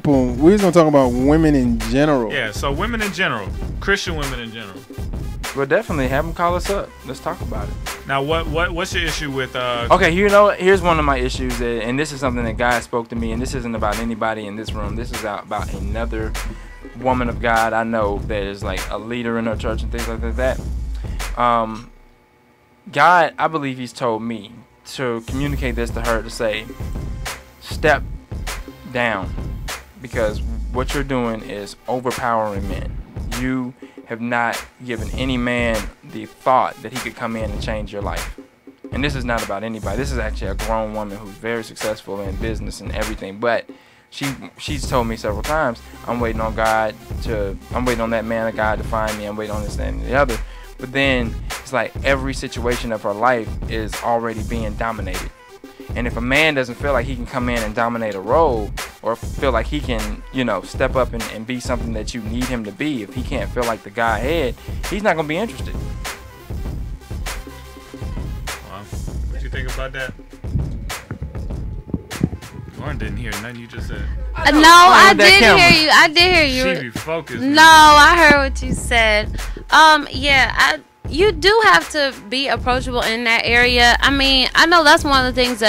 Boom. We was gonna talk about women in general. Yeah, so women in general, Christian women in general. Well, definitely have them call us up. Let's talk about it. Now, what's your issue with? Okay, you know, here's one of my issues, and this is something that God spoke to me, and this isn't about anybody in this room. This is about another woman of God I know that is like a leader in her church and things like that. God, I believe He's told me to communicate this to her, to say, step down, because what you're doing is overpowering men. You have not given any man the thought that he could come in and change your life. And this is not about anybody. This is actually a grown woman who's very successful in business and everything. But she's told me several times, I'm waiting on that man of God to find me. I'm waiting on this, that, and the other. But then it's like every situation of her life is already being dominated. And if a man doesn't feel like he can come in and dominate a role, or feel like he can, you know, step up and be something that you need him to be, if he can't feel like the guy ahead, he's not going to be interested. Wow. What you think about that? Lauren didn't hear nothing you just said. No, I did hear you. I did hear you. She be focused. No, I heard what you said. Yeah, you do have to be approachable in that area. I mean, I know that's one of the things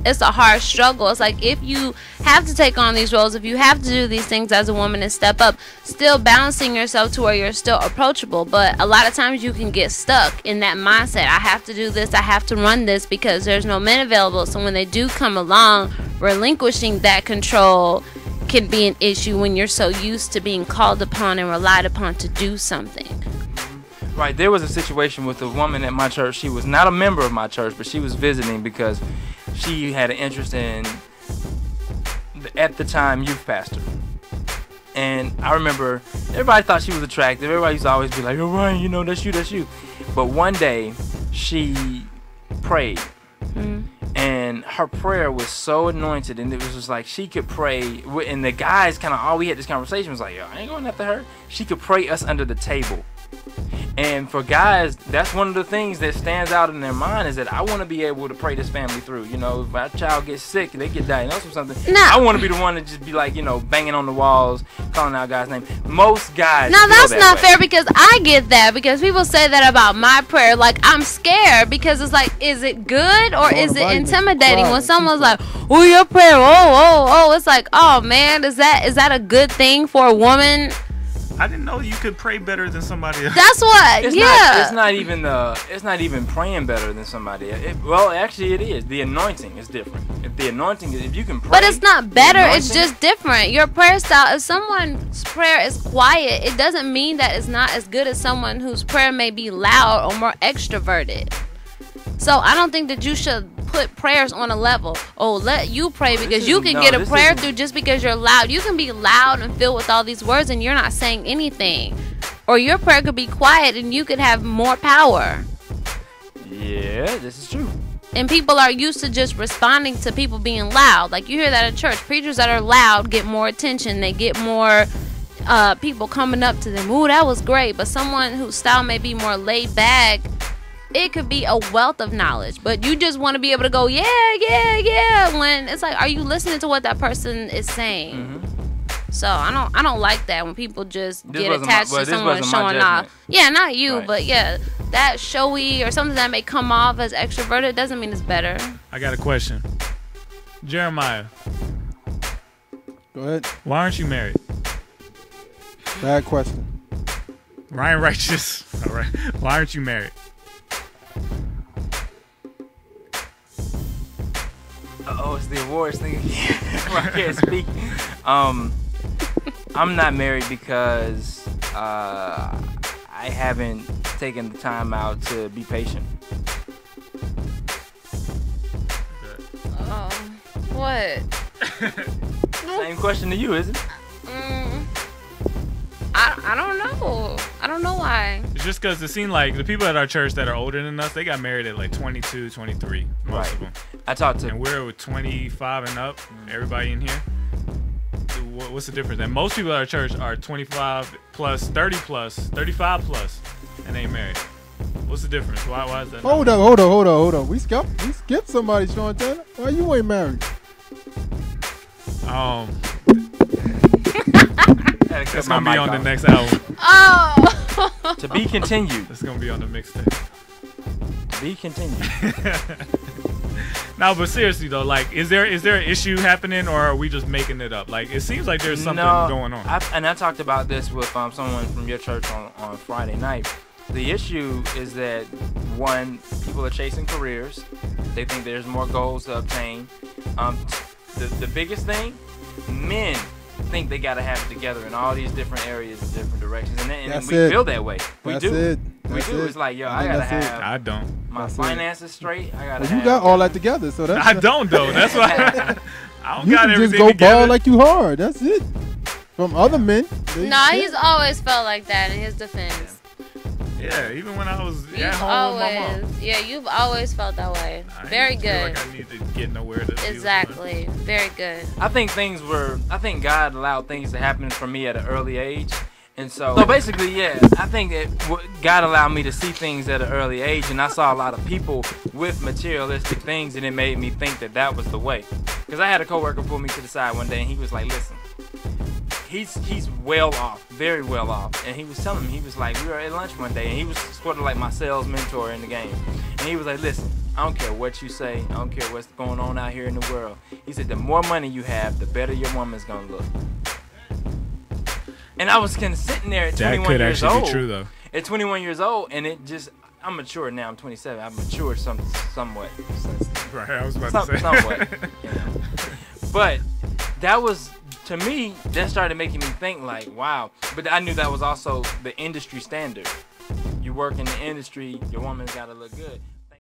it's a hard struggle. It's like if you have to take on these roles, if you have to do these things as a woman and step up, still balancing yourself to where you're still approachable. But a lot of times you can get stuck in that mindset. I have to do this, I have to run this because there's no men available. So when they do come along, relinquishing that control can be an issue when you're so used to being called upon and relied upon to do something. Right, there was a situation with a woman at my church. She was not a member of my church, but she was visiting because she had an interest in, at the time, youth pastor. And I remember everybody thought she was attractive. Everybody used to always be like, "Oh, Ryan, you know, that's you, that's you." But one day, she prayed. And her prayer was so anointed, and it was just like she could pray. And the guys kind of, all we had this conversation was like, "Yo, I ain't going after her." She could pray us under the table. And for guys, that's one of the things that stands out in their mind, is that I want to be able to pray this family through. You know, if my child gets sick, they get diagnosed with something, I want to be the one to just be like, you know, banging on the walls, calling out God's name. Most guys Now that's that not way. fair, because I get that, because people say that about my prayer. Like, I'm scared because it's like, is it good or is it intimidating when someone's like, "Oh, your prayer, oh," it's like, oh man, is that a good thing for a woman? I didn't know you could pray better than somebody else. That's what. It's not even praying better than somebody. Well, actually, it is. The anointing is different. If you can pray, but it's not better. It's just different. Your prayer style. If someone's prayer is quiet, it doesn't mean that it's not as good as someone whose prayer may be loud or more extroverted. So I don't think that you should put prayers on a level. Oh, let you pray because you can get a prayer through just because you're loud. You can be loud and filled with all these words and you're not saying anything. Or your prayer could be quiet and you could have more power. Yeah, this is true. And people are used to just responding to people being loud. Like you hear that in church. Preachers that are loud get more attention. They get more people coming up to them. Ooh, that was great. But someone whose style may be more laid back, it could be a wealth of knowledge, but you just want to be able to go, yeah, when it's like, are you listening to what that person is saying? So I don't like that when people just get attached to someone showing off. Yeah, not you, right. But yeah, that showy or something that may come off as extroverted doesn't mean it's better. I got a question. Jeremiah. Go ahead. Why aren't you married? Bad question. Ryan Righteous. All right. Why aren't you married? Oh, it's the awards thing again. I can't speak. I'm not married because I haven't taken the time out to be patient. What? Same question to you, isn't it? I don't know. I don't know why. It's just because it seemed like the people at our church that are older than us, they got married at like 22, 23, most of them. I talked to... And we're 25 and up, everybody in here. What's the difference? And most people at our church are 25 plus, 30 plus, 35 plus, and they ain't married. What's the difference? Why is that? Hold on. We skipped somebody, Sean Taylor. Why you ain't married? That's my gonna be mic on the off. next album. Oh. To be continued. That's gonna be on the mixtape. To be continued. No, but seriously though, like, is there an issue happening, or are we just making it up? Like, it seems like there's something going on. I talked about this with someone from your church on Friday night. The issue is that, one, people are chasing careers. They think there's more goals to obtain. The biggest thing, men think they got to have it together in all these different areas and different directions. And we feel that way. We do. We do. It's like, yo, I got to have I don't. my finances straight. I got to Well, you got all that together, so that's. I don't though. That's why I don't You got can everything just go together. ball like you hard. That's it. From other men. Nah, he's always felt like that in his defense. Yeah, even when I was You've at home with my mom. always, yeah, you've always felt that way. I Very didn't feel good. like I need to get nowhere to be with Exactly. Very good. I think God allowed things to happen for me at an early age. And so basically, yeah, I think that God allowed me to see things at an early age, and I saw a lot of people with materialistic things, and it made me think that was the way. Because I had a coworker pull me to the side one day, and he was like, listen, he's well off, very well off. And he was telling me, he was like, we were at lunch one day, and he was sort of like my sales mentor in the game. And he was like, listen, I don't care what you say, I don't care what's going on out here in the world. He said, the more money you have, the better your woman's gonna look. And I was kind of sitting there at 21 years old. That could actually be true, though. At 21 years old, and it just, I'm mature now. I'm 27. I'm mature somewhat. Right, I was about to say. Somewhat. You know. But that was, to me, that started making me think like, wow. But I knew that was also the industry standard. You work in the industry, your woman's got to look good.